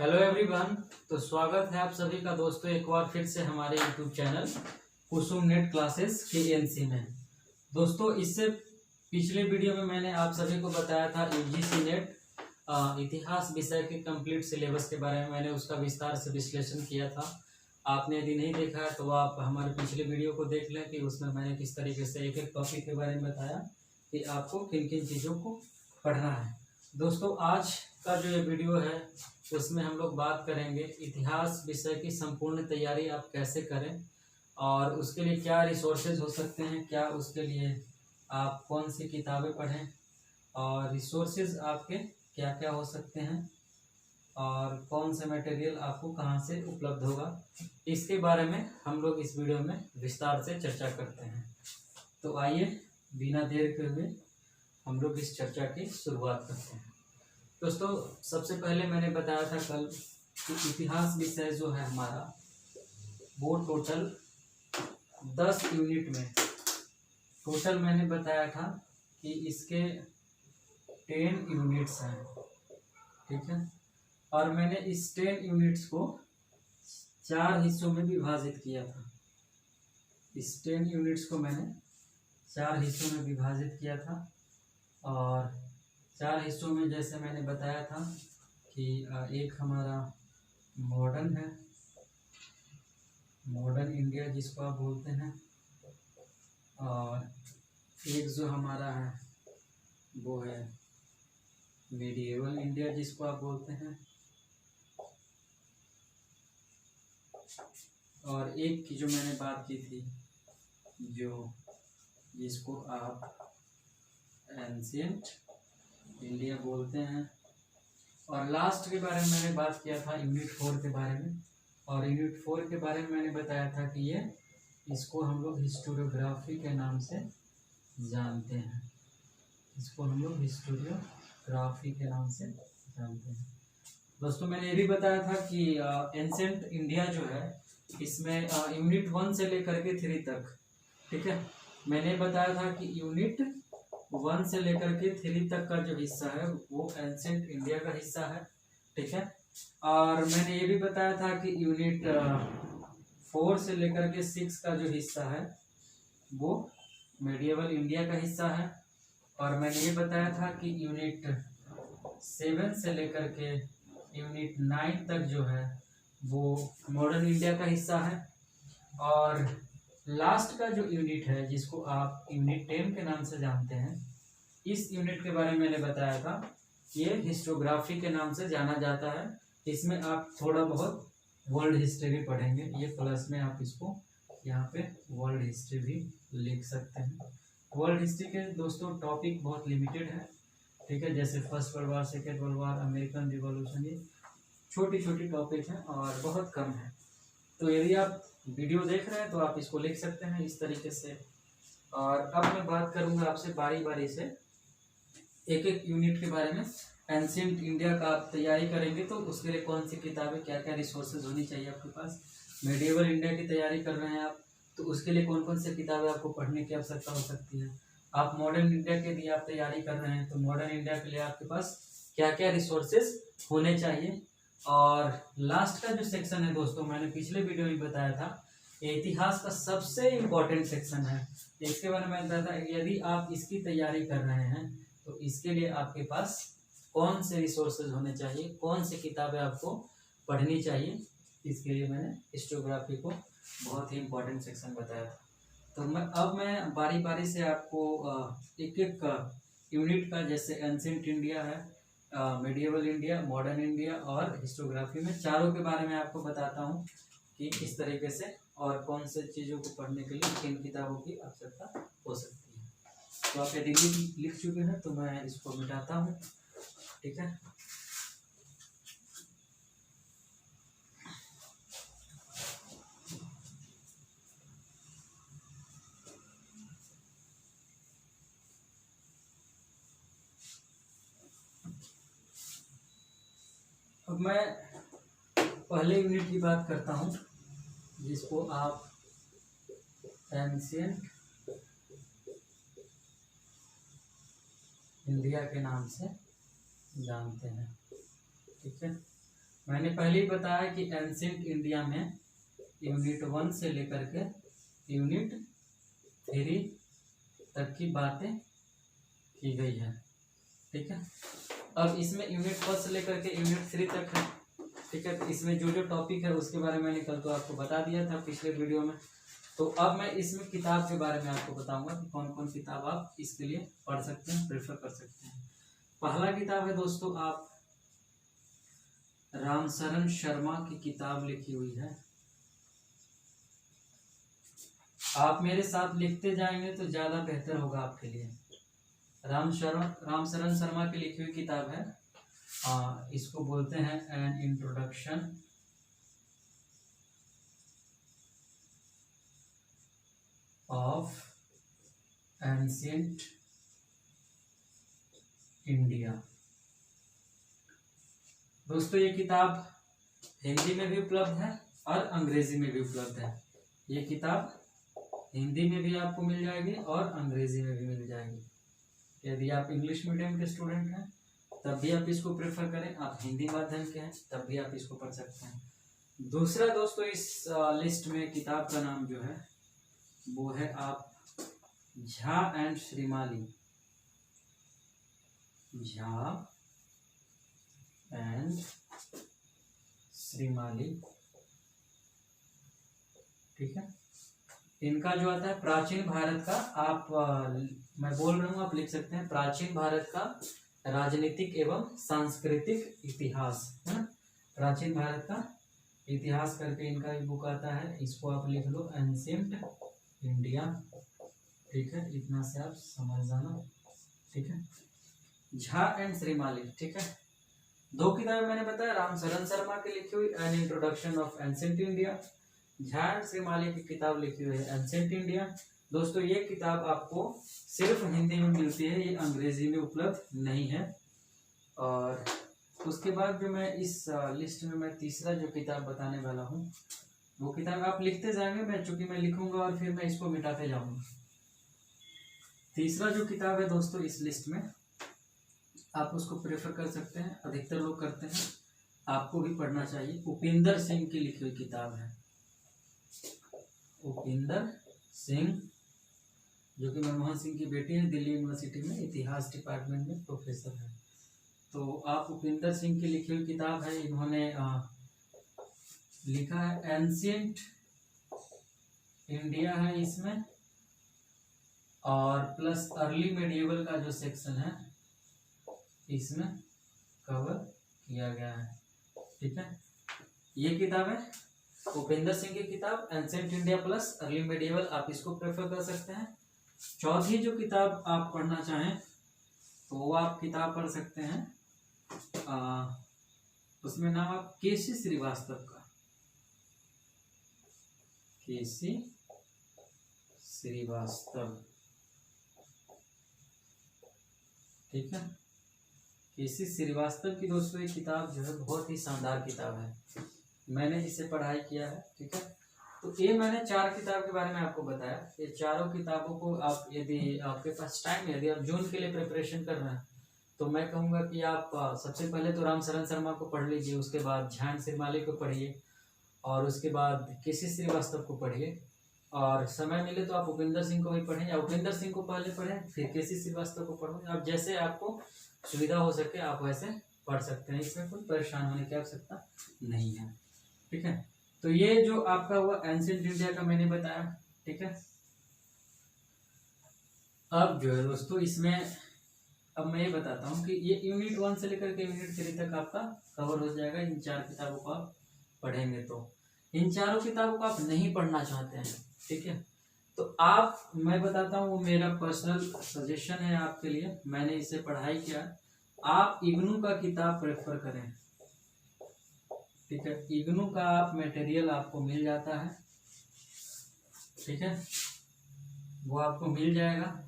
Hello everyone. तो स्वागत है आप सभी का दोस्तों एक बार फिर से हमारे यूट्यूब चैनल कुसुम नेट क्लासेस KNC में। दोस्तों इससे पिछले वीडियो में मैंने आप सभी को बताया था UGC नेट इतिहास विषय के कंप्लीट सिलेबस के बारे में। मैंने उसका विस्तार से विश्लेषण किया था। आपने यदि नहीं देखा है तो आप हमारे पिछले वीडियो को देख लें कि उसमें मैंने किस तरीके से एक एक टॉपिक के बारे में बताया कि आपको किन किन चीज़ों को पढ़ना है। दोस्तों आज का जो ये वीडियो है उसमें हम लोग बात करेंगे इतिहास विषय की संपूर्ण तैयारी आप कैसे करें और उसके लिए क्या रिसोर्सेज हो सकते हैं, क्या उसके लिए आप कौन सी किताबें पढ़ें और रिसोर्सेज आपके क्या क्या हो सकते हैं और कौन से मटेरियल आपको कहां से उपलब्ध होगा, इसके बारे में हम लोग इस वीडियो में विस्तार से चर्चा करते हैं। तो आइए बिना देर के हुए हम लोग इस चर्चा की शुरुआत करते हैं। दोस्तों सबसे पहले मैंने बताया था कल कि इतिहास विषय जो है हमारा वो टोटल 10 यूनिट में टोटल मैंने बताया था कि इसके 10 यूनिट्स हैं, ठीक है। और मैंने इस 10 यूनिट्स को 4 हिस्सों में विभाजित किया था। इस 10 यूनिट्स को मैंने 4 हिस्सों में विभाजित किया था और 4 हिस्सों में जैसे मैंने बताया था कि एक हमारा मॉडर्न है, मॉडर्न इंडिया जिसको आप बोलते हैं, और एक जो हमारा है वो है मेडिएवल इंडिया जिसको आप बोलते हैं, और एक की जो मैंने बात की थी जिसको आप एंशिएंट इंडिया बोलते हैं। और लास्ट के बारे में मैंने बात किया था यूनिट 4 के बारे में, और यूनिट 4 के बारे में मैंने बताया था कि इसको हम लोग हिस्टोरियोग्राफी के नाम से जानते हैं। इसको हम लोग हिस्टोरियोग्राफी के नाम से जानते हैं। दोस्तों मैंने ये भी बताया था कि एंशिएंट इंडिया जो है इसमें यूनिट 1 से लेकर के 3 तक, ठीक है। मैंने बताया था कि यूनिट 1 से लेकर के 3 तक का जो हिस्सा है वो एंशिएंट इंडिया का हिस्सा है, ठीक है। और मैंने ये भी बताया था कि यूनिट 4 से लेकर के 6 का जो हिस्सा है वो मेडिएवल इंडिया का हिस्सा है। और मैंने ये बताया था कि यूनिट 7 से लेकर के यूनिट 9 तक जो है वो मॉडर्न इंडिया का हिस्सा है। और लास्ट का जो यूनिट है जिसको आप यूनिट 10 के नाम से जानते हैं, इस यूनिट के बारे में मैंने बताया था ये हिस्टोग्राफी के नाम से जाना जाता है। इसमें आप थोड़ा बहुत वर्ल्ड हिस्ट्री भी पढ़ेंगे, ये प्लस में आप इसको यहाँ पे वर्ल्ड हिस्ट्री भी लिख सकते हैं। वर्ल्ड हिस्ट्री के दोस्तों टॉपिक बहुत लिमिटेड है, ठीक है। जैसे first world war, second world war, American revolution, ये छोटी छोटी टॉपिक हैं और बहुत कम है। तो यदि आप वीडियो देख रहे हैं तो आप इसको लिख सकते हैं इस तरीके से। और अब मैं बात करूंगा आपसे बारी बारी से एक एक यूनिट के बारे में। एंशिएंट इंडिया का आप तैयारी करेंगे तो उसके लिए कौन सी किताबें, क्या क्या रिसोर्सेज होनी चाहिए आपके पास। मेडिएवल इंडिया की तैयारी कर रहे हैं आप तो उसके लिए कौन कौन सी किताबें आपको पढ़ने की आवश्यकता हो सकती है। आप मॉडर्न इंडिया के लिए आप तैयारी कर रहे हैं तो मॉडर्न इंडिया के लिए आपके पास क्या क्या रिसोर्सेज होने चाहिए। और लास्ट का जो सेक्शन है दोस्तों, मैंने पिछले वीडियो में बताया था इतिहास का सबसे इम्पोर्टेंट सेक्शन है। इसके बारे में बताया था यदि आप इसकी तैयारी कर रहे हैं तो इसके लिए आपके पास कौन से रिसोर्सेज होने चाहिए, कौन सी किताबें आपको पढ़नी चाहिए। इसके लिए मैंने हिस्टोग्राफी को बहुत ही इम्पोर्टेंट सेक्शन बताया था। तो मैं बारी बारी से आपको एक एक यूनिट का, जैसे एंशिएंट इंडिया है, मेडिएवल इंडिया, मॉडर्न इंडिया और हिस्टोग्राफी में चारों के बारे में आपको बताता हूँ कि किस तरीके से और कौन से चीज़ों को पढ़ने के लिए किन किताबों की आवश्यकता हो सकती है। तो आप यदि लिख चुके हैं तो मैं इसको मिटाता हूँ, ठीक है। अब मैं पहले यूनिट की बात करता हूँ जिसको आप एंशिएंट इंडिया के नाम से जानते हैं, ठीक है। मैंने पहले ही बताया कि एंशिएंट इंडिया में यूनिट 1 से लेकर के यूनिट 3 तक की बातें की गई है। ठीक है, अब इसमें यूनिट 1 से लेकर के यूनिट 3 तक है। ठीक है, तो इसमें जो जो टॉपिक है उसके बारे में मैंने कल तो आपको बता दिया था पिछले वीडियो में। तो अब मैं इसमें किताब के बारे में आपको बताऊंगा कि कौन कौन किताब आप इसके लिए पढ़ सकते हैं, प्रेफर कर सकते हैं। पहला किताब है दोस्तों, आप रामशरण शर्मा की किताब लिखी हुई है। आप मेरे साथ लिखते जाएंगे तो ज़्यादा बेहतर होगा आपके लिए। रामशरण शर्मा की लिखी हुई किताब है, इसको बोलते हैं an introduction of ancient India. दोस्तों ये किताब हिंदी में भी उपलब्ध है और अंग्रेजी में भी उपलब्ध है। ये किताब हिंदी में भी आपको मिल जाएगी और अंग्रेजी में भी मिल जाएगी। यदि आप इंग्लिश मीडियम के स्टूडेंट हैं तब भी आप इसको प्रेफर करें, आप हिंदी माध्यम के हैं तब भी आप इसको पढ़ सकते हैं। दूसरा दोस्तों, इस लिस्ट में किताब का नाम जो है वो है आप झा एंड श्रीमाली, झा एंड श्रीमाली। ठीक है, इनका जो आता है प्राचीन भारत का, आप मैं बोल रहा हूँ आप लिख सकते हैं, प्राचीन भारत का राजनीतिक एवं सांस्कृतिक इतिहास, है ना। प्राचीन भारत का इतिहास करके इनका एक बुक आता है, इसको आप लिख लो एंशिएंट इंडिया। ठीक है, इतना से आप समझ जाना। ठीक है, झा एंड श्रीमाली। ठीक है, दो किताबें मैंने बताया, रामशरण शर्मा की लिखी हुई an introduction of ancient India, Jha and Shrimali की किताब लिखी हुई है एंशिएंट इंडिया। दोस्तों ये किताब आपको सिर्फ हिंदी में मिलती है, ये अंग्रेजी में उपलब्ध नहीं है। और उसके बाद जो मैं इस लिस्ट में मैं तीसरा जो किताब बताने वाला हूँ वो किताब आप लिखते जाएंगे, मैं चूंकि मैं लिखूंगा और फिर मैं इसको मिटाते जाऊंगा। तीसरा जो किताब है दोस्तों इस लिस्ट में, आप उसको प्रेफर कर सकते हैं, अधिकतर लोग करते हैं, आपको भी पढ़ना चाहिए। उपिंदर सिंह की लिखी हुई किताब है, उपिंदर सिंह, जो कि मनमोहन सिंह की बेटी है, दिल्ली यूनिवर्सिटी में इतिहास डिपार्टमेंट में प्रोफेसर है। तो आप उपिंदर सिंह की लिखी हुई किताब है, इन्होंने लिखा है एंशिएंट इंडिया है इसमें, और प्लस अर्ली मेडिएवल का जो सेक्शन है इसमें कवर किया गया है। ठीक है, ये किताब है उपिंदर सिंह की किताब ancient India plus early medieval, आप इसको प्रेफर कर सकते हैं। चौथी जो किताब आप पढ़ना चाहें तो वो आप किताब पढ़ सकते हैं, उसमें नाम आप केसी श्रीवास्तव का, केसी श्रीवास्तव। ठीक है, केसी श्रीवास्तव की दोस्तों ये किताब जो है बहुत ही शानदार किताब है, मैंने इसे पढ़ाई किया है। ठीक है, तो ये मैंने 4 किताब के बारे में आपको बताया। ये चारों किताबों को आप, यदि आपके पास टाइम है, यदि आप जून के लिए प्रिपरेशन कर रहे हैं तो मैं कहूँगा कि आप सबसे पहले तो रामशरण शर्मा को पढ़ लीजिए, उसके बाद झा एंड श्रीमाली को पढ़िए, और उसके बाद केसी श्रीवास्तव को पढ़िए, और समय मिले तो आप उपिंदर सिंह को भी पढ़ें, या उपिंदर सिंह को पहले पढ़ें फिर केसी श्रीवास्तव को पढ़ें। आप जैसे आपको सुविधा हो सके आप वैसे पढ़ सकते हैं, इसमें कोई परेशान होने की आवश्यकता नहीं है। ठीक है, तो ये जो आपका हुआ एंशिएंट इंडिया का मैंने बताया। ठीक है, अब जो है दोस्तों इसमें अब मैं ये बताता हूँ कि ये यूनिट 1 से लेकर के यूनिट 3 तक आपका कवर हो जाएगा। इन 4 किताबों को आप पढ़ेंगे तो इन चारों किताबों को आप नहीं पढ़ना चाहते हैं, ठीक है, तो आप, मैं बताता हूँ, वो मेरा पर्सनल सजेशन है आपके लिए, मैंने इसे पढ़ाई किया, आप इग्नू का किताब प्रेफर करें। ठीक है, इग्नू का आप मटेरियल आपको मिल जाता है। ठीक है, वो आपको मिल जाएगा।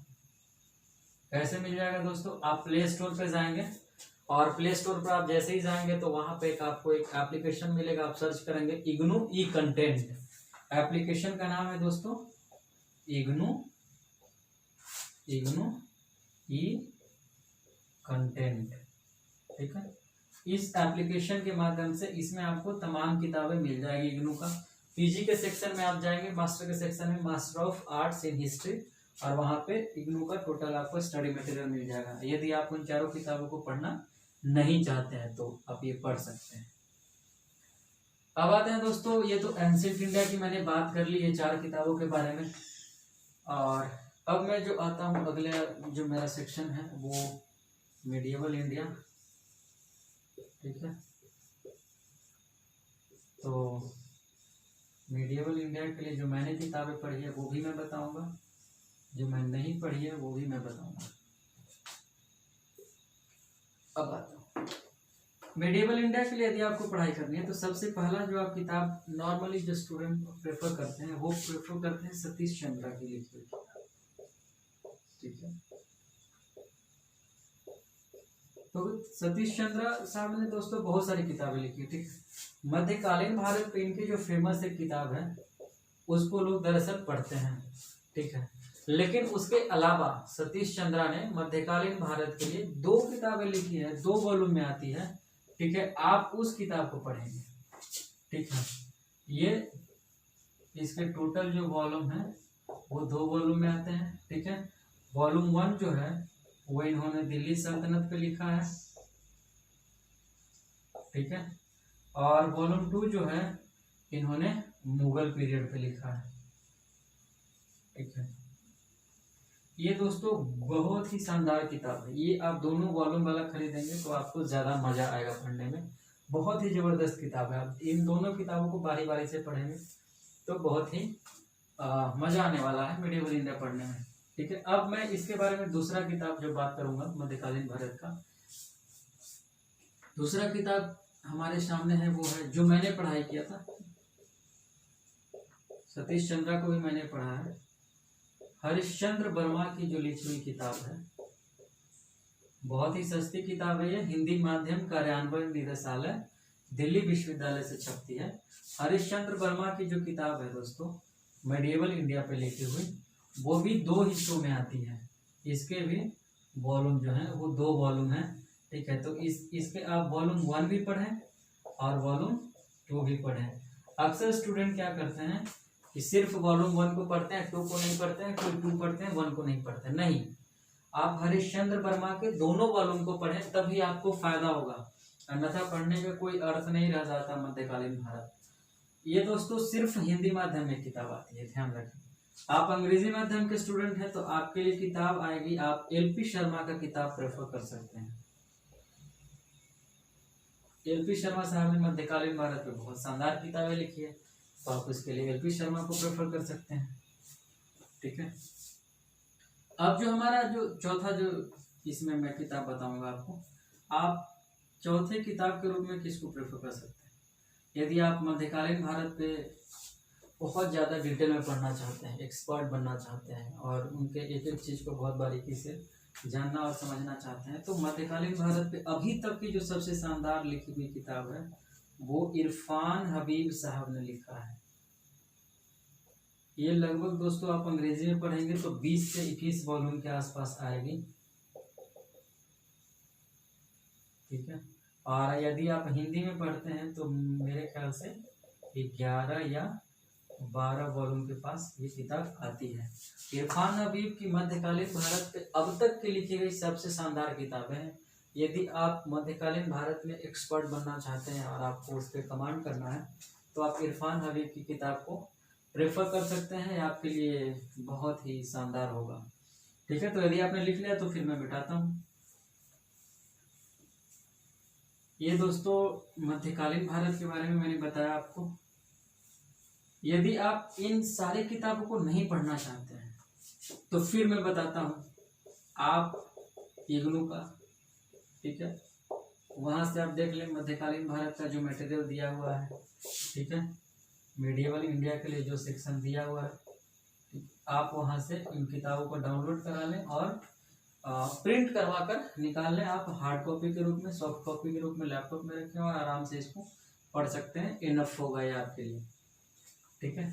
कैसे मिल जाएगा दोस्तों, आप प्ले स्टोर पे जाएंगे और प्ले स्टोर पर आप जैसे ही जाएंगे तो वहां पे आपको एक एप्लीकेशन मिलेगा, आप सर्च करेंगे इग्नू ई कंटेंट। एप्लीकेशन का नाम है दोस्तों इग्नू ई कंटेंट। ठीक है, इस एप्लीकेशन के माध्यम से इसमें आपको तमाम किताबें मिल जाएगी इग्नू का। पीजी के सेक्शन में आप जाएंगे, मास्टर के सेक्शन में master of arts in history, और वहाँ पे इग्नू का टोटल आपको स्टडी मटेरियल मिल जाएगा। यदि आप उन चारों किताबों को पढ़ना नहीं चाहते हैं तो आप ये पढ़ सकते हैं। अब आते हैं दोस्तों, ये तो एंशिएंट इंडिया की मैंने बात कर ली, ये 4 किताबों के बारे में। और अब मैं जो आता हूँ अगले जो मेरा सेक्शन है वो मिडिएवल इंडिया, ठीक है। तो मिडिएवल इंडिया के लिए जो मैंने किताबें पढ़ी है वो भी मैं बताऊंगा, जो मैं नहीं पढ़ी है वो भी मैं बताऊंगा। अब आता हूँ मिडिएवल इंडिया के लिए। यदि आपको पढ़ाई करनी है तो सबसे पहला जो आप किताब नॉर्मली जो स्टूडेंट प्रेफर करते हैं वो प्रेफर करते हैं सतीश चंद्रा की लिखी हुई किताब, ठीक है। तो सतीश चंद्रा साहब ने दोस्तों बहुत सारी किताबें लिखी है, ठीक है। मध्यकालीन भारत पे इनकी जो फेमस एक किताब है उसको लोग दरअसल पढ़ते हैं, ठीक है। लेकिन उसके अलावा सतीश चंद्रा ने मध्यकालीन भारत के लिए 2 किताबें लिखी है, 2 वॉल्यूम में आती है, ठीक है। आप उस किताब को पढ़ेंगे, ठीक है। ये इसके टोटल जो वॉल्यूम है वो 2 वॉल्यूम में आते हैं, ठीक है। वॉल्यूम 1 जो है वो इन्होंने दिल्ली सल्तनत पे लिखा है, ठीक है। और वॉल्यूम 2 जो है इन्होंने मुगल पीरियड पे लिखा है, ठीक है। ये दोस्तों बहुत ही शानदार किताब है, ये आप दोनों वॉल्यूम वाला खरीदेंगे तो आपको ज़्यादा मज़ा आएगा पढ़ने में। बहुत ही ज़बरदस्त किताब है, आप इन दोनों किताबों को बारी बारी से पढ़ेंगे तो बहुत ही मज़ा आने वाला है मिडिएवल इंडिया पढ़ने में, ठीक है। अब मैं इसके बारे में दूसरा किताब जो बात करूँगा मध्यकालीन भारत का, दूसरा किताब हमारे सामने है वो है जो मैंने पढ़ाई किया था, सतीश चंद्रा को भी मैंने पढ़ा है, हरिश्चंद्र वर्मा की जो लिखी हुई किताब है। बहुत ही सस्ती किताब है ये, हिंदी माध्यम कार्यान्वयन निदेशालय दिल्ली विश्वविद्यालय से छपती है। हरिश्चंद्र वर्मा की जो किताब है दोस्तों मिडिएवल इंडिया पे लिखी हुई, वो भी 2 हिस्सों में आती है। इसके भी वॉल्यूम जो है वो 2 वॉल्यूम है, ठीक है। तो इसके आप वॉल्यूम 1 भी पढ़ें और वॉल्यूम 2 भी पढ़ें। अक्सर स्टूडेंट क्या करते हैं कि सिर्फ वॉल्यूम 1 को पढ़ते हैं, 2 को नहीं पढ़ते हैं, कोई 2 पढ़ते हैं 1 को नहीं पढ़ते, नहीं। आप हरिश्चंद्र वर्मा के दोनों वॉल्यूम को पढ़ें तभी आपको फायदा होगा, अन्यथा पढ़ने का कोई अर्थ नहीं रह जाता मध्यकालीन भारत। ये दोस्तों सिर्फ हिंदी माध्यम में किताब आती है, ध्यान रखें। आप अंग्रेजी माध्यम के स्टूडेंट हैं तो आपके लिए किताब आएगी, आप एलपी शर्मा का किताब प्रेफर कर सकते हैं। एलपी शर्मा साहब ने मध्यकालीन भारत में बहुत शानदार किताबें लिखी है, तो आप उसके लिए एलपी शर्मा को प्रेफर कर सकते हैं, ठीक है। अब जो हमारा जो चौथा जो इसमें मैं किताब बताऊंगा आपको, आप चौथे किताब के रूप में किसको प्रेफर कर सकते हैं। यदि आप मध्यकालीन भारत पे बहुत ज़्यादा डिटेल में पढ़ना चाहते हैं, एक्सपर्ट बनना चाहते हैं और उनके एक एक चीज़ को बहुत बारीकी से जानना और समझना चाहते हैं, तो मध्यकालीन भारत पे अभी तक की जो सबसे शानदार लिखी हुई किताब है वो इरफान हबीब साहब ने लिखा है। ये लगभग दोस्तों आप अंग्रेजी में पढ़ेंगे तो 20 से 21 वॉल्यूम के आसपास आएगी, ठीक है। और यदि आप हिंदी में पढ़ते हैं तो मेरे ख्याल से 11 या 12 वॉल्यूम के पास ये किताब आती है। इरफान हबीब की मध्यकालीन भारत पे अब तक की लिखी गई सबसे शानदार किताबें हैं। यदि आप मध्यकालीन भारत में एक्सपर्ट बनना चाहते हैं और आपको उस पर कमांड करना है तो आप इरफान हबीब की किताब को प्रेफर कर सकते हैं, आपके लिए बहुत ही शानदार होगा, ठीक है। तो यदि आपने लिख लिया तो फिर मैं मिटाता हूँ। ये दोस्तों मध्यकालीन भारत के बारे में मैंने बताया आपको। यदि आप इन सारी किताबों को नहीं पढ़ना चाहते हैं तो फिर मैं बताता हूँ, आप इग्नू का, ठीक है, वहाँ से आप देख लें मध्यकालीन भारत का जो मटेरियल दिया हुआ है, ठीक है। मिडिएवल इंडिया के लिए जो सेक्शन दिया हुआ है आप वहाँ से इन किताबों को डाउनलोड करा लें और प्रिंट करवा कर निकाल लें। आप हार्ड कॉपी के रूप में, सॉफ्ट कॉपी के रूप में लैपटॉप में रखें और आराम से इसको पढ़ सकते हैं, इनफ होगा ये आपके लिए, ठीक है।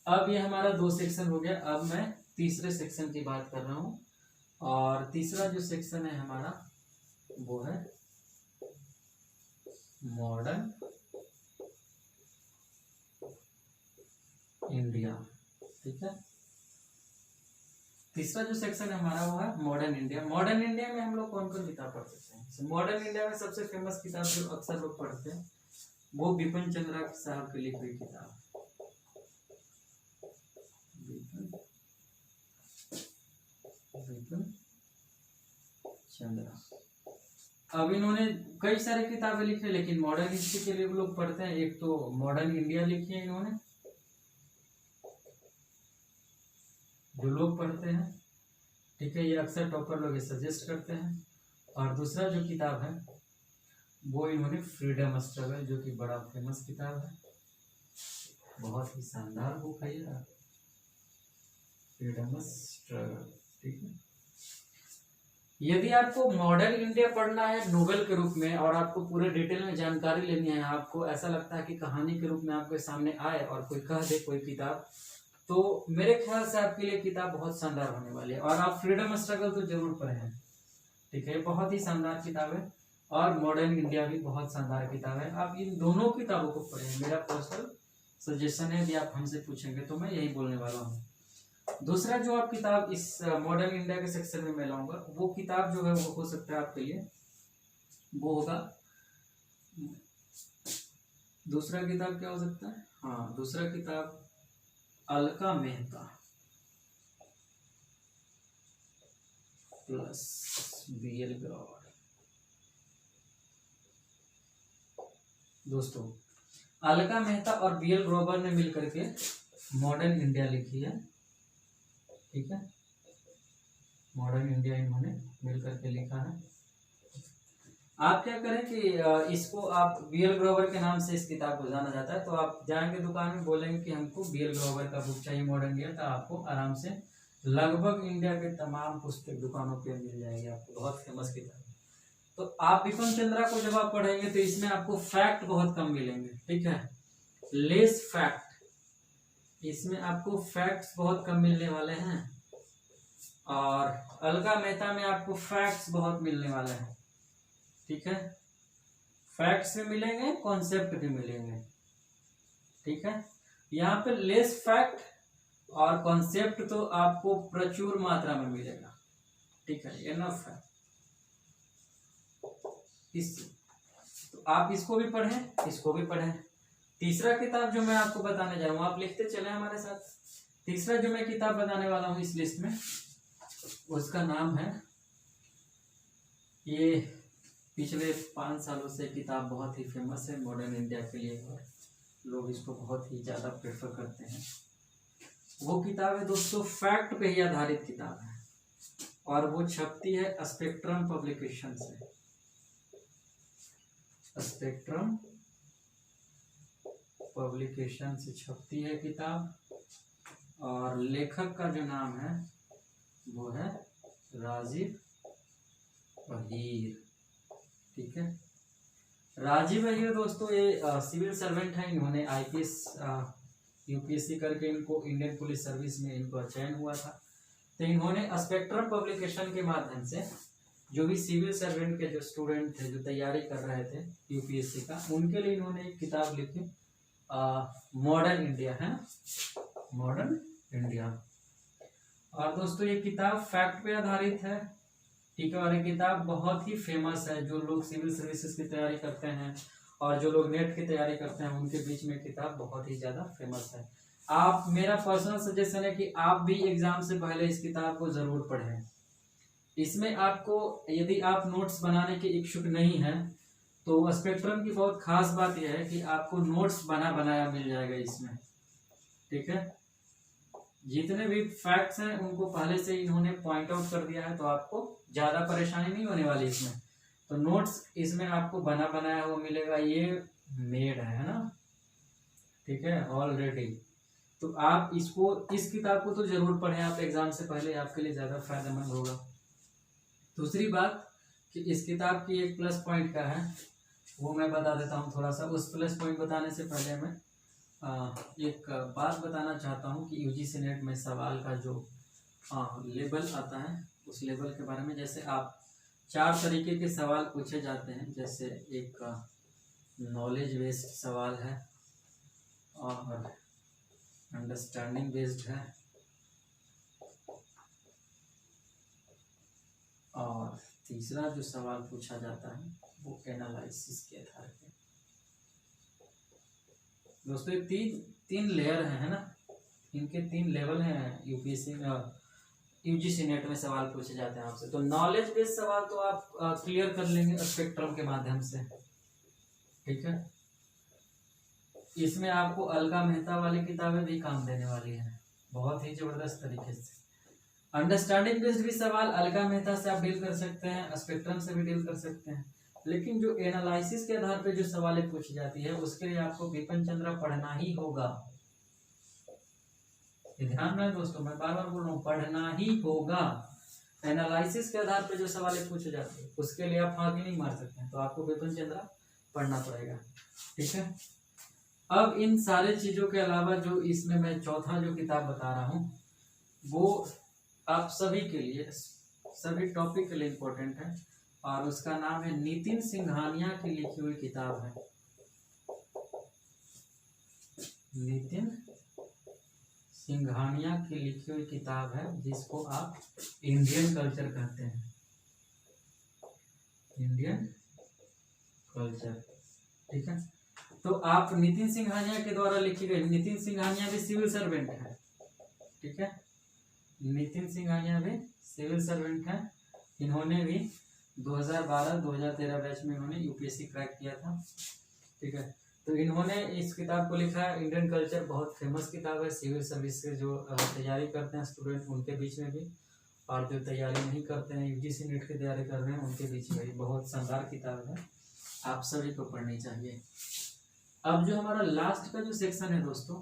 अब ये हमारा 2 सेक्शन हो गया। अब मैं तीसरे सेक्शन की बात कर रहा हूँ और तीसरा जो सेक्शन है हमारा वो है मॉडर्न इंडिया। ठीक है, तीसरा जो सेक्शन है हमारा वो है मॉडर्न इंडिया। मॉडर्न इंडिया में हम लोग कौन कौन किताब पढ़ सकते हैं? मॉडर्न इंडिया में सबसे फेमस किताब जो अक्सर लोग पढ़ते हैं वो बिपिन चंद्रा साहब की लिखी हुई किताब, बिपिन चंद्रा। अब इन्होंने कई सारी किताबें लिखी, लेकिन मॉडर्न हिस्ट्री के लिए लोग पढ़ते हैं। एक तो मॉडर्न इंडिया लिखी है इन्होंने, जो लोग पढ़ते हैं। ठीक है, ये अक्सर टॉपर लोग सजेस्ट करते हैं। और दूसरा जो किताब है वो इन्होंने फ्रीडम स्ट्रगल, जो कि बड़ा फेमस किताब है, बहुत ही शानदार बुक है ये, फ्रीडम स्ट्रगल। ठीक है, यदि आपको मॉडर्न इंडिया पढ़ना है नोवेल के रूप में और आपको पूरे डिटेल में जानकारी लेनी है, आपको ऐसा लगता है कि कहानी के रूप में आपके सामने आए और कोई कह दे कोई किताब, तो मेरे ख्याल से आपके लिए किताब बहुत शानदार होने वाली है। और आप फ्रीडम स्ट्रगल तो जरूर पढ़ें। ठीक है, बहुत ही शानदार किताब है। और मॉडर्न इंडिया भी बहुत शानदार किताब है। आप इन दोनों किताबों को पढ़ें, मेरा पर्सनल सजेशन है। यदि आप हमसे पूछेंगे तो मैं यही बोलने वाला हूँ। दूसरा जो आप किताब इस मॉडर्न इंडिया के सेक्शन में मैं लाऊंगा, वो किताब जो है वो हो सकता है आपके लिए, वो होगा, दूसरा किताब क्या हो सकता है? हाँ, दूसरा किताब अलका मेहता प्लस बीएल ग्रोवर। दोस्तों, अलका मेहता और बीएल ग्रोवर ने मिलकर के मॉडर्न इंडिया लिखी है। ठीक है, मॉडर्न इंडिया इन्होंने मिलकर के लिखा है। आप क्या करें कि इसको आप बीएल ग्रोवर के नाम से इस किताब को जाना जाता है, तो आप जाएंगे दुकान में, बोलेंगे कि हमको बीएल ग्रोवर का बुक चाहिए मॉडर्न इंडिया, तो आपको आराम से लगभग इंडिया के तमाम पुस्तक दुकानों पे मिल जाएगी। आपको बहुत फेमस किताब है। तो आप बिपिन चंद्रा को जब आप पढ़ेंगे तो इसमें आपको फैक्ट बहुत कम मिलेंगे। ठीक है, लेस फैक्ट, इसमें आपको फैक्ट्स बहुत कम मिलने वाले हैं। और अलका मेहता में आपको फैक्ट्स बहुत मिलने वाले हैं। ठीक है, फैक्ट्स भी मिलेंगे, कॉन्सेप्ट भी मिलेंगे। ठीक है, यहाँ पे लेस फैक्ट और कॉन्सेप्ट तो आपको प्रचुर मात्रा में मिलेगा। ठीक है, एनफ है इस, तो आप इसको भी पढ़ें, इसको भी पढ़ें। तीसरा किताब जो मैं आपको बताने जा रहा हूँ, आप लिखते चले हमारे साथ। तीसरा जो मैं किताब बताने वाला हूँ इस लिस्ट में, उसका नाम है, ये पिछले 5 सालों से किताब बहुत ही फेमस है मॉडर्न इंडिया के लिए, और लोग इसको बहुत ही ज़्यादा प्रेफर करते हैं। वो किताब है दोस्तों, फैक्ट पे ही आधारित किताब है, और वो छपती है स्पेक्ट्रम पब्लिकेशन से। स्पेक्ट्रम पब्लिकेशन से छपती है किताब, और लेखक का जो नाम है वो है राजीव अहीर। ठीक है, राजीव अहीर दोस्तों ये सिविल सर्वेंट है। इन्होंने आईपीएस यूपीएससी करके इनको इंडियन पुलिस सर्विस में इनको चयन हुआ था। तो इन्होंने स्पेक्ट्रम पब्लिकेशन के माध्यम से जो भी सिविल सर्वेंट के जो स्टूडेंट थे, जो तैयारी कर रहे थे यूपीएससी का, उनके लिए इन्होंने एक किताब लिखी, मॉडर्न इंडिया है, मॉडर्न इंडिया। और दोस्तों ये किताब फैक्ट पे आधारित है। ठीक है, और ये किताब बहुत ही फेमस है। जो लोग सिविल सर्विसेज की तैयारी करते हैं और जो लोग नेट की तैयारी करते हैं, उनके बीच में किताब बहुत ही ज़्यादा फेमस है। आप, मेरा पर्सनल सजेशन है कि आप भी एग्जाम से पहले इस किताब को ज़रूर पढ़ें। इसमें आपको, यदि आप नोट्स बनाने के इच्छुक नहीं हैं, तो स्पेक्ट्रम की बहुत खास बात यह है कि आपको नोट्स बना बनाया मिल जाएगा इसमें। ठीक है, जितने भी फैक्ट्स हैं उनको पहले से इन्होंने पॉइंट आउट कर दिया है, तो आपको ज़्यादा परेशानी नहीं होने वाली इसमें। तो नोट्स इसमें आपको बना बनाया हुआ मिलेगा, ये मेड है ना। ठीक है, ऑलरेडी। तो आप इसको, इस किताब को तो जरूर पढ़ें आप एग्जाम से पहले, आपके लिए ज़्यादा फायदेमंद होगा। दूसरी बात कि इस किताब की एक प्लस पॉइंट क्या है वो मैं बता देता हूँ थोड़ा सा। उस प्लस पॉइंट बताने से पहले मैं एक बात बताना चाहता हूँ कि यूजीसी नेट में सवाल का जो लेवल आता है, उस लेवल के बारे में। जैसे आप 4 तरीके के सवाल पूछे जाते हैं। जैसे एक नॉलेज बेस्ड सवाल है और अंडरस्टैंडिंग बेस्ड है और तीसरा जो सवाल पूछा जाता है वो एनालिसिस के आधार पे। दोस्तों तीन लेयर है ना, इनके 3 लेवल हैं यूपीएससी में, यूजीसी नेट में सवाल पूछे जाते हैं आपसे। तो नॉलेज बेस्ड सवाल तो आप क्लियर कर लेंगे स्पेक्ट्रम के माध्यम से, ठीक है। इसमें आपको अलका मेहता वाली किताबें भी काम देने वाली हैं बहुत ही जबरदस्त तरीके से। अंडरस्टैंडिंग बेस्ड भी सवाल अलका मेहता से आप डील कर सकते हैं, स्पेक्ट्रम से भी डील कर सकते हैं, लेकिन जो एनालिसिस के आधार पर जो सवालें पूछी जाती है उसके लिए आपको बिपिन चंद्रा पढ़ना ही होगा। ध्यान रहे दोस्तों, मैं बार बार बोल रहा हूँ, पढ़ना ही होगा। एनालिसिस के आधार पर जो सवालें पूछे जाते हैं उसके लिए आप फांकी नहीं मार सकते हैं, तो आपको बिपिन चंद्रा पढ़ना पड़ेगा, ठीक है। अब इन सारे चीजों के अलावा जो इसमें मैं चौथा जो किताब बता रहा हूँ वो आप सभी के लिए, सभी टॉपिक के लिए इम्पोर्टेंट है और उसका नाम है नितिन सिंघानिया की लिखी हुई किताब है। नितिन सिंघानिया की लिखी हुई किताब है जिसको आप इंडियन कल्चर कहते हैं, इंडियन कल्चर, ठीक है। तो आप नितिन सिंघानिया के द्वारा लिखी गई, नितिन सिंघानिया भी सिविल सर्वेंट है, ठीक है। नितिन सिंघानिया भी सिविल सर्वेंट है। इन्होंने भी 2012-2013 बैच में इन्होंने यूपीएससी क्रैक किया था, ठीक है। तो इन्होंने इस किताब को लिखा है। इंडियन कल्चर बहुत फेमस किताब है सिविल सर्विस से जो तैयारी करते हैं स्टूडेंट उनके बीच में भी, और जो तैयारी नहीं करते हैं यूजीसी नीट की तैयारी कर रहे हैं उनके बीच में भी बहुत शानदार किताब है, आप सभी को पढ़नी चाहिए। अब जो हमारा लास्ट का जो सेक्शन है दोस्तों,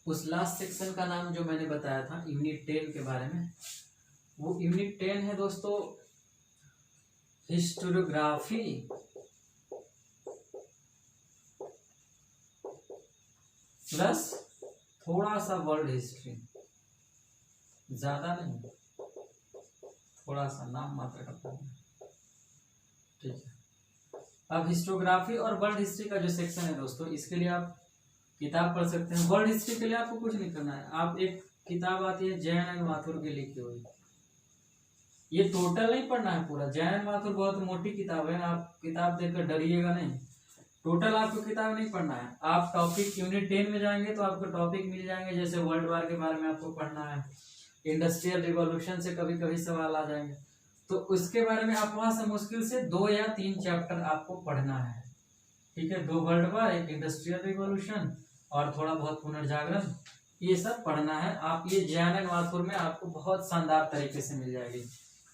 उस लास्ट सेक्शन का नाम जो मैंने बताया था यूनिट 10 के बारे में, वो यूनिट 10 है दोस्तों हिस्टोरियोग्राफी प्लस थोड़ा सा वर्ल्ड हिस्ट्री, ज्यादा नहीं, थोड़ा सा नाम मात्र का पढ़ना, ठीक है। अब हिस्टोग्राफी और वर्ल्ड हिस्ट्री का जो सेक्शन है दोस्तों, इसके लिए आप किताब पढ़ सकते हैं। वर्ल्ड हिस्ट्री के लिए आपको कुछ नहीं करना है, आप एक किताब आती है जैन एंड माथुर की लिखी हुई, ये टोटल नहीं पढ़ना है पूरा। जैन एंड माथुर बहुत मोटी किताब है, आप किताब देखकर डरिएगा नहीं, टोटल आपको किताब नहीं पढ़ना है। आप टॉपिक यूनिट 10 में जाएंगे तो आपको टॉपिक मिल जाएंगे, जैसे वर्ल्ड वार के बारे में आपको पढ़ना है, इंडस्ट्रियल रिवॉल्यूशन से कभी कभी सवाल आ जाएंगे, तो उसके बारे में आप वहां से मुश्किल से 2 या 3 चैप्टर आपको पढ़ना है, ठीक है। 2 वर्ल्ड वार, एक इंडस्ट्रियल रिवॉल्यूशन और थोड़ा बहुत पुनर्जागरण, ये सब पढ़ना है। आप ये जैन एंड माथुर में आपको बहुत शानदार तरीके से मिल जाएगी,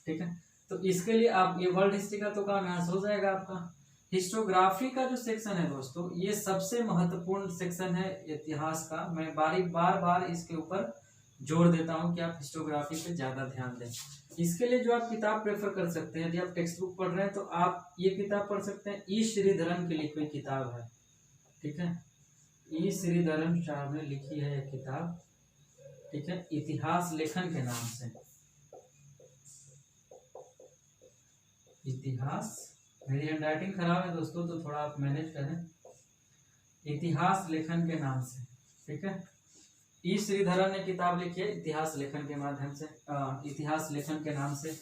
ठीक है। तो इसके लिए आप ये वर्ल्ड हिस्ट्री का तो काम यहाँ से हो जाएगा आपका। हिस्टोग्राफी का जो सेक्शन है दोस्तों, ये सबसे महत्वपूर्ण सेक्शन है इतिहास का। मैं बार बार इसके ऊपर जोर देता हूँ कि आप हिस्टोग्राफी पे ज्यादा ध्यान दें। इसके लिए जो आप किताब प्रेफर कर सकते हैं, यदि आप टेक्स्ट बुक पढ़ रहे हैं तो आप ये किताब पढ़ सकते हैं, ई श्रीधरन की लिखी हुई किताब है, ठीक है। ई श्रीधरन साहब ने लिखी है यह किताब, ठीक है, इतिहास लेखन के नाम से। इतिहास, मेरी हैंडराइटिंग खराब है दोस्तों तो थोड़ा आप मैनेज करें, इतिहास लेखन के नाम से, ठीक है। ई श्रीधरन ने किताब लिखी है इतिहास लेखन के माध्यम से, इतिहास लेखन के नाम से,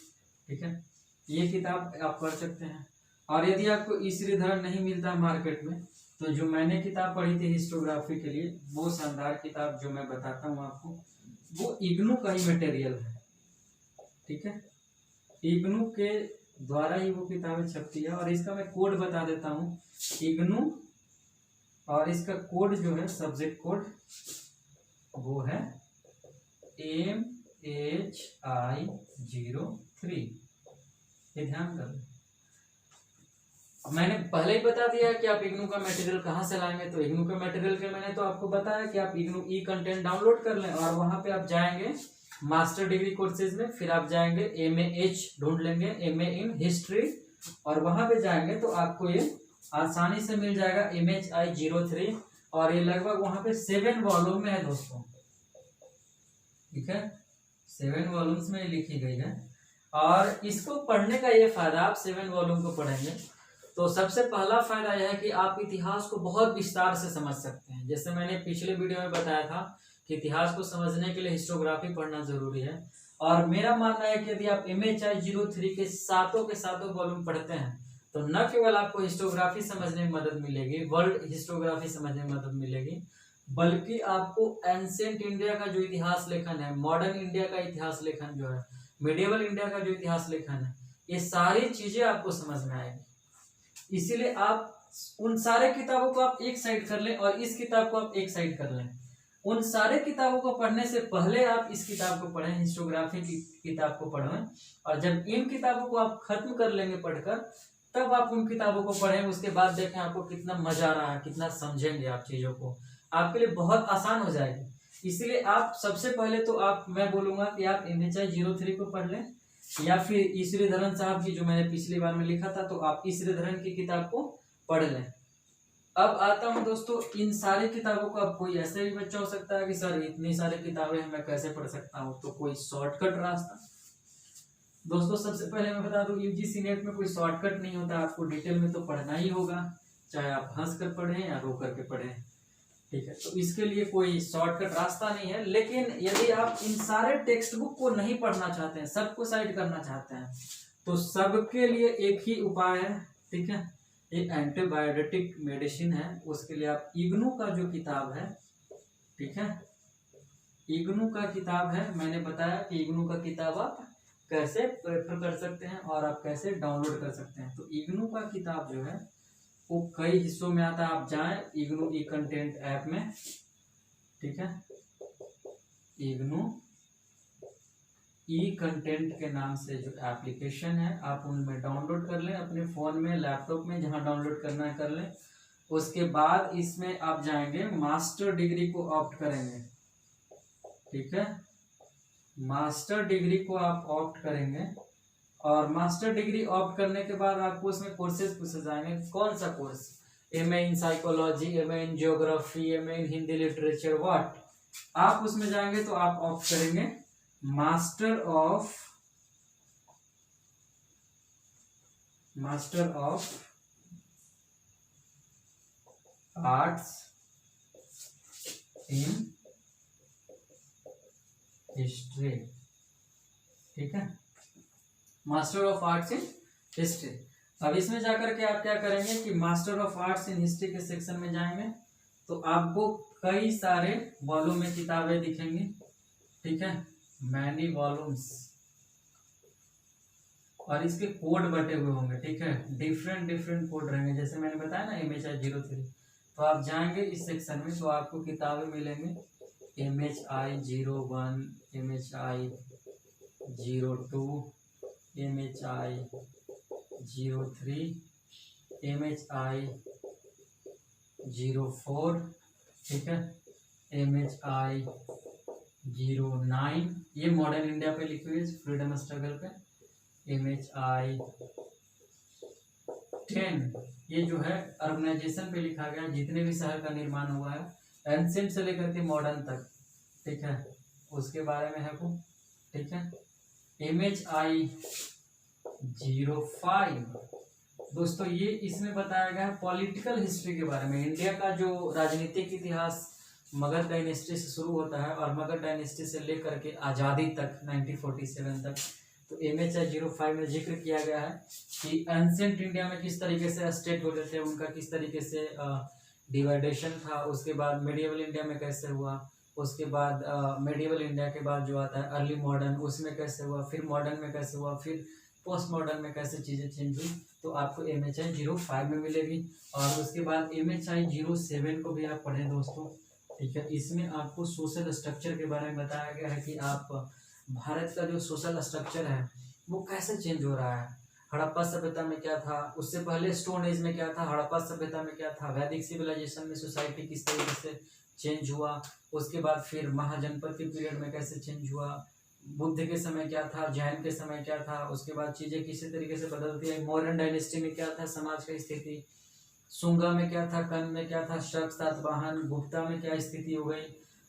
ठीक है। ये किताब आप पढ़ सकते हैं। और यदि आपको ई श्रीधरन नहीं मिलता मार्केट में, तो जो मैंने किताब पढ़ी थी हिस्टोग्राफी के लिए, वो शानदार किताब जो मैं बताता हूँ आपको, वो इग्नू का ही मटेरियल है, ठीक है। इग्नू के द्वारा ही वो किताबें छपती है। और इसका मैं कोड बता देता हूँ, इग्नू, और इसका कोड जो है सब्जेक्ट कोड वो है MHI03, ये ध्यान कर लें। मैंने पहले ही बता दिया कि आप इग्नू का मटेरियल कहाँ से लाएंगे, तो इग्नू के मटेरियल के मैंने तो आपको बताया कि आप इग्नू ई कंटेंट डाउनलोड कर लें और वहां पे आप जाएंगे मास्टर डिग्री कोर्सेज में, फिर आप जाएंगे MAH ढूंढ लेंगे, MA इन हिस्ट्री, और वहां पे जाएंगे तो आपको ये आसानी से मिल जाएगा MHI03, और ये लगभग वहां पे 7 वॉल्यूम में है दोस्तों, ठीक है, 7 वॉल्यूम्स में लिखी गई है। और इसको पढ़ने का ये फायदा, आप 7 वॉल्यूम को पढ़ेंगे तो सबसे पहला फायदा यह है कि आप इतिहास को बहुत विस्तार से समझ सकते हैं। जैसे मैंने पिछले वीडियो में बताया था कि इतिहास को समझने के लिए हिस्टोग्राफी पढ़ना जरूरी है, और मेरा मानना है कि यदि आप MHI 03 के सातों वॉल्यूम पढ़ते हैं तो न केवल आपको हिस्टोग्राफी समझने में मदद मिलेगी, वर्ल्ड हिस्टोग्राफी समझने में मदद मिलेगी, बल्कि आपको एंशिएंट इंडिया का जो इतिहास लेखन है, मॉडर्न इंडिया का इतिहास लेखन जो है, मिडिवल इंडिया का जो इतिहास लेखन है, ये सारी चीजें आपको समझ में आएगी। इसीलिए आप उन सारे किताबों को आप एक साइड कर लें और इस किताब को आप एक साइड कर लें। उन सारे किताबों को पढ़ने से पहले आप इस किताब को पढ़ें, हिस्टोग्राफी की किताब को पढ़ें, और जब इन किताबों को आप खत्म कर लेंगे पढ़कर, तब आप उन किताबों को पढ़ें। उसके बाद देखें आपको कितना मजा आ रहा है, कितना समझेंगे आप चीजों को, आपके लिए बहुत आसान हो जाएगी। इसलिए आप सबसे पहले तो मैं बोलूंगा कि आप MHI 03 को पढ़ लें, या फिर ई श्रीधरन साहब की जो मैंने पिछली बार में लिखा था, तो आप ई श्रीधरन की किताब को पढ़ लें। अब आता हूं दोस्तों, इन सारी किताबों को अब कोई ऐसे भी बच्चा हो सकता है कि सर इतनी सारी किताबें हैं, मैं कैसे पढ़ सकता हूं, तो कोई शॉर्टकट रास्ता। दोस्तों सबसे पहले मैं बता दूं, UGC नेट में कोई शॉर्टकट नहीं होता, आपको डिटेल में तो पढ़ना ही होगा, चाहे आप हंस कर पढ़ें या रो करके पढ़ें, ठीक है। तो इसके लिए कोई शॉर्टकट रास्ता नहीं है। लेकिन यदि आप इन सारे टेक्स्ट बुक को नहीं पढ़ना चाहते हैं, सबको साइड करना चाहते हैं, तो सबके लिए एक ही उपाय है, ठीक है। एक एंटीबायोटिक मेडिसिन है, उसके लिए आप इग्नू का जो किताब है, ठीक है, इग्नू का किताब है, मैंने बताया कि इग्नू का किताब आप कैसे प्रेफर कर सकते हैं और आप कैसे डाउनलोड कर सकते हैं। तो इग्नू का किताब जो है वो कई हिस्सों में आता है, आप जाएं इग्नू ई कंटेंट ऐप में, ठीक है, इग्नू ई कंटेंट के नाम से जो एप्लीकेशन है, आप उनमें डाउनलोड कर लें, अपने फ़ोन में, लैपटॉप में, जहां डाउनलोड करना है कर लें। उसके बाद इसमें आप जाएंगे, मास्टर डिग्री को ऑप्ट करेंगे, ठीक है, मास्टर डिग्री को आप ऑप्ट करेंगे, और मास्टर डिग्री ऑप्ट करने के बाद आपको उसमें कोर्सेज पूछे जाएंगे। कौन सा course? MA in psychology, MA in geography, MA in Hindi literature, what? आप उसमें जाएंगे तो आप ऑप्ट करेंगे master of arts in history, ठीक है, master of arts in history. अब इसमें जाकर के आप क्या करेंगे कि master of arts in history के सेक्शन में जाएंगे, तो आपको कई सारे वॉल्यूम में किताबें दिखेंगी, ठीक है, मैनी वॉल्यूम्स, और इसके कोड बटे हुए होंगे, ठीक है, डिफरेंट कोड रहेंगे, जैसे मैंने बताया ना MHI 03। तो आप जाएंगे इस सेक्शन में तो आपको किताबें मिलेंगी MHI 01, MHI 02, MHI 03, MHI 04, ठीक है, MHI 09, ये मॉडर्न इंडिया पे लिखी हुई है, फ्रीडम स्ट्रगल पे। MHI 10, ये जो है अर्बनाइजेशन पे लिखा गया, जितने भी शहर का निर्माण हुआ है एंशिएंट से लेकर के मॉडर्न तक, ठीक है, उसके बारे में है वो, ठीक है। MHI 05, दोस्तों ये इसमें बताया गया है पॉलिटिकल हिस्ट्री के बारे में, इंडिया का जो राजनीतिक इतिहास मगध डायनेस्टी से शुरू होता है और मगध डायनेस्टी से लेकर के आज़ादी तक 1947 तक। तो MHI 05 में जिक्र किया गया है कि एंशिएंट इंडिया में किस तरीके से स्टेट होते थे, उनका किस तरीके से डिवाइडेशन था, उसके बाद मेडिवल इंडिया में कैसे हुआ, उसके बाद मेडिवल इंडिया के बाद जो आता है अर्ली मॉडर्न, उसमें कैसे हुआ, फिर मॉडर्न में कैसे हुआ, फिर पोस्ट मॉडर्न में कैसे चीज़ें चेंज हुई, तो आपको MHI 05 में मिलेगी। और उसके बाद MHI 07 को भी आप पढ़ें दोस्तों, ठीक है, इसमें आपको सोशल स्ट्रक्चर के बारे में बताया गया है कि आप भारत का जो सोशल स्ट्रक्चर है वो कैसे चेंज हो रहा है। हड़प्पा सभ्यता में क्या था, उससे पहले स्टोन एज में क्या था, हड़प्पा सभ्यता में क्या था, वैदिक सिविलाइजेशन में सोसाइटी किस तरीके से चेंज हुआ, उसके बाद फिर महाजनपद के पीरियड में कैसे चेंज हुआ, बुद्ध के समय क्या था, जैन के समय क्या था, उसके बाद चीज़ें किसी तरीके से बदलती है, मॉडर्न डायनेस्टी में क्या था समाज का स्थिति, शुंगा में क्या था, कन में क्या था, शक, सातवाहन, गुप्ता में क्या स्थिति हो गई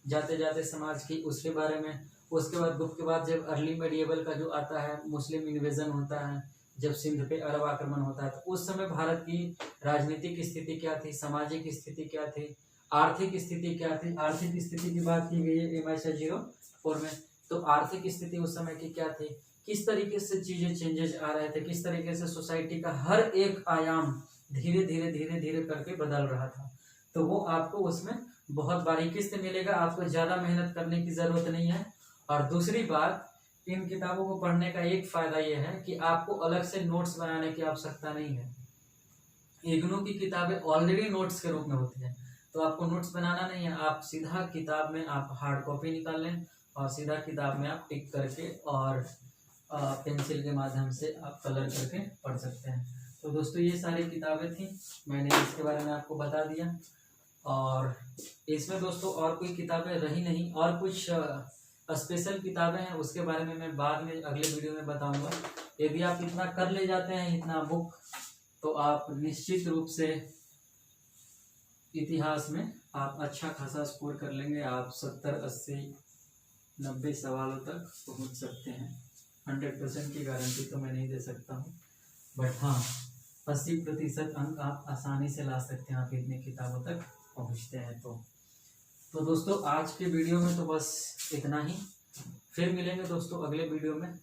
जाते जाते समाज की, उसके बारे में। उसके बाद गुप्त के बाद जब अर्ली मेडिएवल का जो आता है, मुस्लिम इन्वेजन होता है, जब सिंध पे अरब आक्रमण होता है, तो उस समय भारत की राजनीतिक स्थिति क्या थी, सामाजिक स्थिति क्या थी, आर्थिक स्थिति क्या थी। आर्थिक स्थिति की बात की गई है MI/04 में। तो आर्थिक स्थिति उस समय की क्या थी, किस तरीके से चीजें चेंजेस आ रहे थे, किस तरीके से सोसाइटी का हर एक आयाम धीरे धीरे करके बदल रहा था। तो वो आपको उसमें बहुत बारीकी से मिलेगा, आपको ज़्यादा मेहनत करने की ज़रूरत नहीं है। और दूसरी बात, इन किताबों को पढ़ने का एक फ़ायदा ये है कि आपको अलग से नोट्स बनाने की आवश्यकता नहीं है। इग्नू की किताबें ऑलरेडी नोट्स के रूप में होती हैं, तो आपको नोट्स बनाना नहीं है। आप सीधा किताब में आप हार्ड कॉपी निकाल लें और सीधा किताब में आप टिक करके और पेंसिल के माध्यम से आप कलर करके पढ़ सकते हैं। तो दोस्तों ये सारी किताबें थी, मैंने इसके बारे में आपको बता दिया। और इसमें दोस्तों और कोई किताबें रही नहीं, और कुछ स्पेशल किताबें हैं, उसके बारे में मैं बाद में अगले वीडियो में बताऊंगा। यदि आप इतना कर ले जाते हैं, इतना बुक, तो आप निश्चित रूप से इतिहास में आप अच्छा खासा स्कोर कर लेंगे। आप 70, 80, 90 सवालों तक पहुंच सकते हैं। 100% की गारंटी तो मैं नहीं दे सकता हूँ, बट हाँ 80% अंक आप आसानी से ला सकते हैं, आप इतनी किताबों तक पहुँचते हैं। तो दोस्तों आज के वीडियो में तो बस इतना ही। फिर मिलेंगे दोस्तों अगले वीडियो में।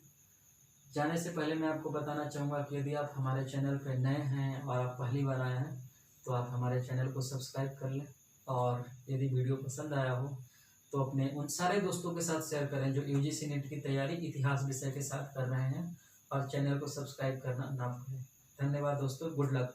जाने से पहले मैं आपको बताना चाहूँगा कि यदि आप हमारे चैनल पर नए हैं और आप पहली बार आए हैं, तो आप हमारे चैनल को सब्सक्राइब कर लें। और यदि वीडियो पसंद आया हो तो अपने उन सारे दोस्तों के साथ शेयर करें जो UGC नेट की तैयारी इतिहास विषय के साथ कर रहे हैं, और चैनल को सब्सक्राइब करना ना भूलें। धन्यवाद दोस्तों, गुड लक।